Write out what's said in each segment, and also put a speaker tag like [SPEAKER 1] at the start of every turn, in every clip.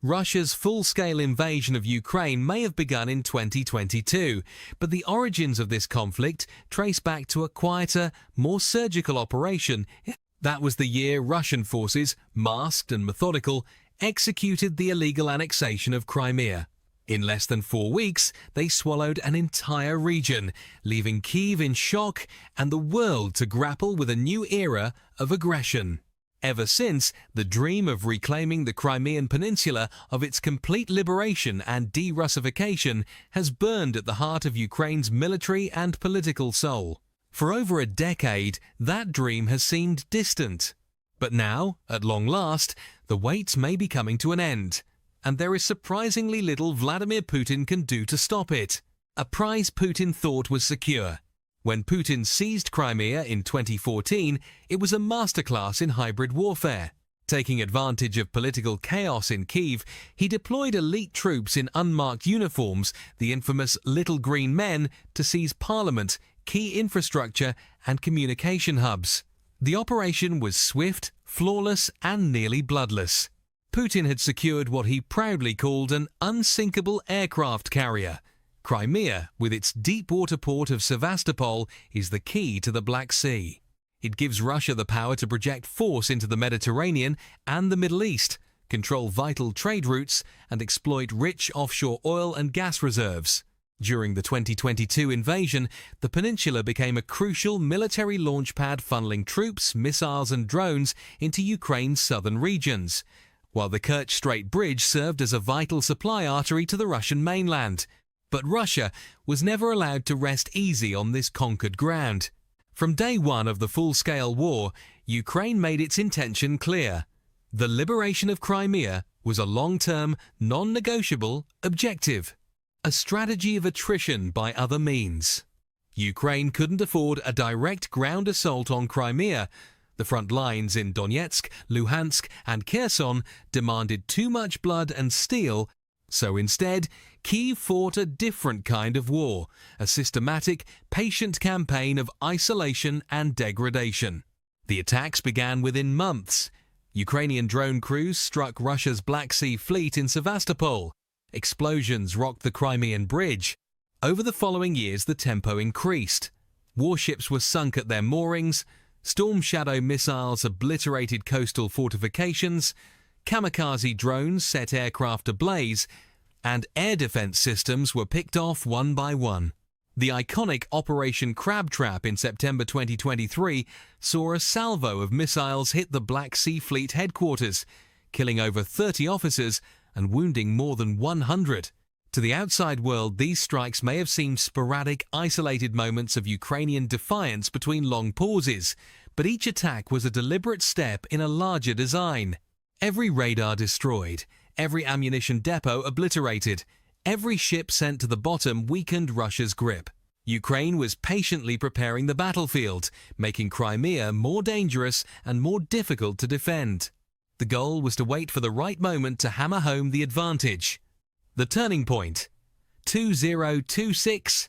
[SPEAKER 1] Russia's full-scale invasion of Ukraine may have begun in 2022, but the origins of this conflict trace back to a quieter, more surgical operation. That was the year Russian forces, masked and methodical, executed the illegal annexation of Crimea. In less than 4 weeks, they swallowed an entire region, leaving Kyiv in shock and the world to grapple with a new era of aggression. Ever since, the dream of reclaiming the Crimean Peninsula, of its complete liberation and de-Russification, has burned at the heart of Ukraine's military and political soul. For over a decade, that dream has seemed distant. But now, at long last, the wait may be coming to an end, and there is surprisingly little Vladimir Putin can do to stop it. A prize Putin thought was secure. When Putin seized Crimea in 2014, it was a masterclass in hybrid warfare. Taking advantage of political chaos in Kyiv, he deployed elite troops in unmarked uniforms, the infamous Little Green Men, to seize parliament, key infrastructure and communication hubs. The operation was swift, flawless and nearly bloodless. Putin had secured what he proudly called an unsinkable aircraft carrier. Crimea, with its deep-water port of Sevastopol, is the key to the Black Sea. It gives Russia the power to project force into the Mediterranean and the Middle East, control vital trade routes, and exploit rich offshore oil and gas reserves. During the 2022 invasion, the peninsula became a crucial military launchpad funneling troops, missiles and drones into Ukraine's southern regions, while the Kerch Strait Bridge served as a vital supply artery to the Russian mainland. But Russia was never allowed to rest easy on this conquered ground. From day one of the full-scale war, Ukraine made its intention clear. The liberation of Crimea was a long-term, non-negotiable objective. A strategy of attrition by other means. Ukraine couldn't afford a direct ground assault on Crimea. The front lines in Donetsk, Luhansk and Kherson demanded too much blood and steel, so instead, Kyiv fought a different kind of war, a systematic, patient campaign of isolation and degradation. The attacks began within months. Ukrainian drone crews struck Russia's Black Sea fleet in Sevastopol. Explosions rocked the Crimean bridge. Over the following years, the tempo increased. Warships were sunk at their moorings, Storm Shadow missiles obliterated coastal fortifications, kamikaze drones set aircraft ablaze, and air defense systems were picked off one by one. The iconic Operation Crabtrap in September 2023 saw a salvo of missiles hit the Black Sea Fleet headquarters, killing over 30 officers and wounding more than 100. To the outside world, these strikes may have seemed sporadic, isolated moments of Ukrainian defiance between long pauses, but each attack was a deliberate step in a larger design. Every radar destroyed, every ammunition depot obliterated, every ship sent to the bottom weakened Russia's grip. Ukraine was patiently preparing the battlefield, making Crimea more dangerous and more difficult to defend. The goal was to wait for the right moment to hammer home the advantage. The turning point. 2026.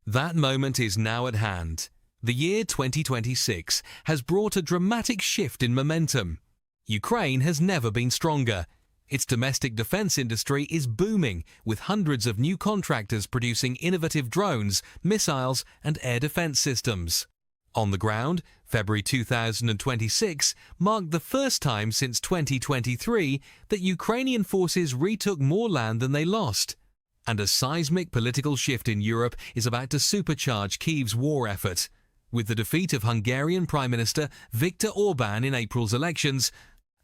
[SPEAKER 1] That moment is now at hand. The year 2026 has brought a dramatic shift in momentum. Ukraine has never been stronger. Its domestic defense industry is booming, with hundreds of new contractors producing innovative drones, missiles, and air defense systems. On the ground, February 2026 marked the first time since 2023 that Ukrainian forces retook more land than they lost. And a seismic political shift in Europe is about to supercharge Kyiv's war effort. With the defeat of Hungarian Prime Minister Viktor Orban in April's elections,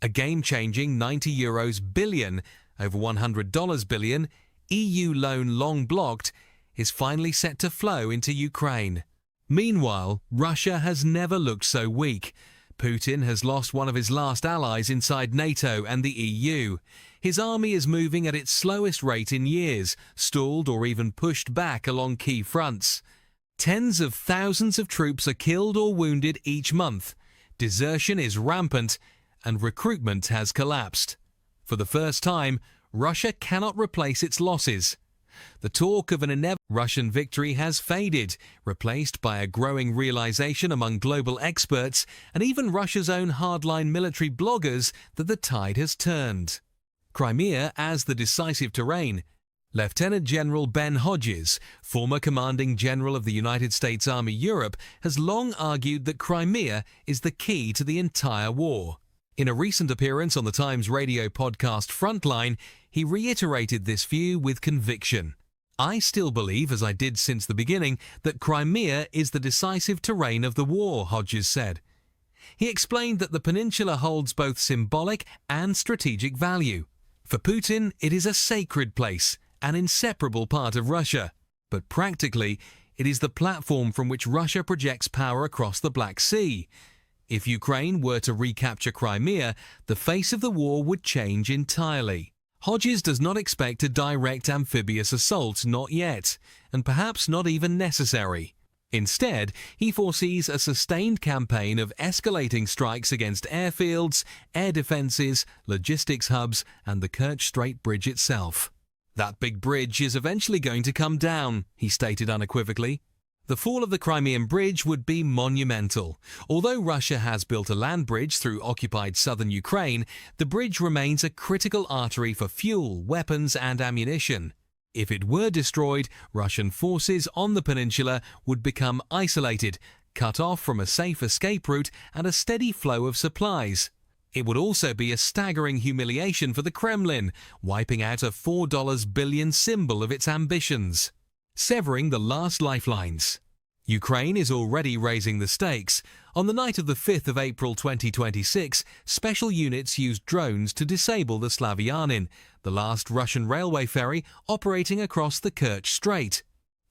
[SPEAKER 1] a game-changing €90 billion, over $100 billion, EU loan long blocked, is finally set to flow into Ukraine. Meanwhile, Russia has never looked so weak. Putin has lost one of his last allies inside NATO and the EU. His army is moving at its slowest rate in years, stalled or even pushed back along key fronts. Tens of thousands of troops are killed or wounded each month. Desertion is rampant, and recruitment has collapsed. For the first time, Russia cannot replace its losses. The talk of an inevitable Russian victory has faded, replaced by a growing realization among global experts and even Russia's own hardline military bloggers that the tide has turned. Crimea as the decisive terrain. Lieutenant General Ben Hodges, former commanding general of the United States Army Europe, has long argued that Crimea is the key to the entire war. In a recent appearance on the Times radio podcast Frontline, he reiterated this view with conviction. "I still believe, as I did since the beginning, that Crimea is the decisive terrain of the war," Hodges said. He explained that the peninsula holds both symbolic and strategic value. For Putin, it is a sacred place, an inseparable part of Russia. But practically, it is the platform from which Russia projects power across the Black Sea. If Ukraine were to recapture Crimea, the face of the war would change entirely. Hodges does not expect a direct amphibious assault, not yet, and perhaps not even necessary. Instead, he foresees a sustained campaign of escalating strikes against airfields, air defences, logistics hubs, and the Kerch Strait Bridge itself. "That big bridge is eventually going to come down," he stated unequivocally. The fall of the Crimean Bridge would be monumental. Although Russia has built a land bridge through occupied southern Ukraine, the bridge remains a critical artery for fuel, weapons, and ammunition. If it were destroyed, Russian forces on the peninsula would become isolated, cut off from a safe escape route and a steady flow of supplies. It would also be a staggering humiliation for the Kremlin, wiping out a $4 billion symbol of its ambitions. Severing the last lifelines. Ukraine is already raising the stakes. On the night of the 5th of April 2026, special units used drones to disable the Slavyanin, the last Russian railway ferry operating across the Kerch Strait.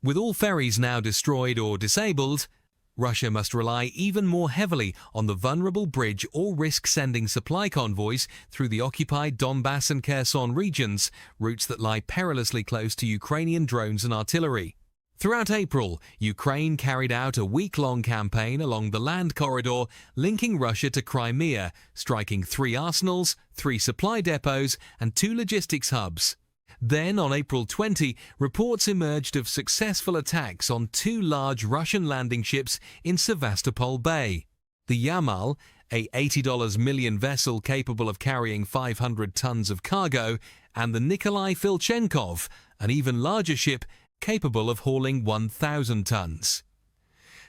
[SPEAKER 1] With all ferries now destroyed or disabled, Russia must rely even more heavily on the vulnerable bridge or risk sending supply convoys through the occupied Donbass and Kherson regions, routes that lie perilously close to Ukrainian drones and artillery. Throughout April, Ukraine carried out a week-long campaign along the land corridor linking Russia to Crimea, striking 3 arsenals, 3 supply depots, and 2 logistics hubs. Then, on April 20, reports emerged of successful attacks on 2 large Russian landing ships in Sevastopol Bay. The Yamal, a $80 million vessel capable of carrying 500 tons of cargo, and the Nikolai Filchenkov, an even larger ship capable of hauling 1,000 tons.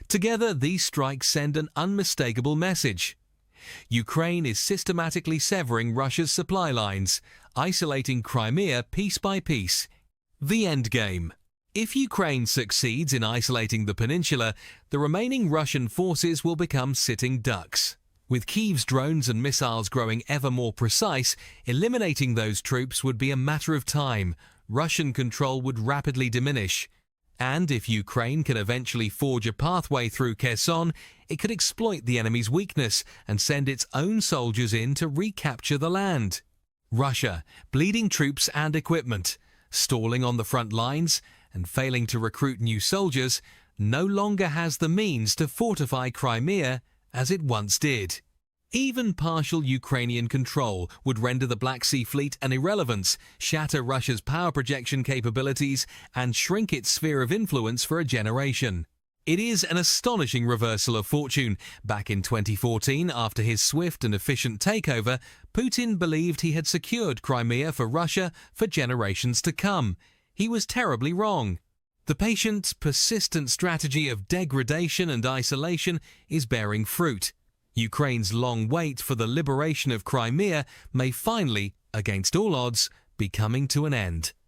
[SPEAKER 1] Together, these strikes send an unmistakable message. Ukraine is systematically severing Russia's supply lines, isolating Crimea piece by piece. The endgame. If Ukraine succeeds in isolating the peninsula, the remaining Russian forces will become sitting ducks. With Kyiv's drones and missiles growing ever more precise, eliminating those troops would be a matter of time. Russian control would rapidly diminish. And if Ukraine can eventually forge a pathway through Kherson, it could exploit the enemy's weakness and send its own soldiers in to recapture the land. Russia, bleeding troops and equipment, stalling on the front lines and failing to recruit new soldiers, no longer has the means to fortify Crimea as it once did. Even partial Ukrainian control would render the Black Sea Fleet an irrelevance, shatter Russia's power projection capabilities, and shrink its sphere of influence for a generation. It is an astonishing reversal of fortune. Back in 2014, after his swift and efficient takeover, Putin believed he had secured Crimea for Russia for generations to come. He was terribly wrong. The patient, persistent strategy of degradation and isolation is bearing fruit. Ukraine's long wait for the liberation of Crimea may finally, against all odds, be coming to an end.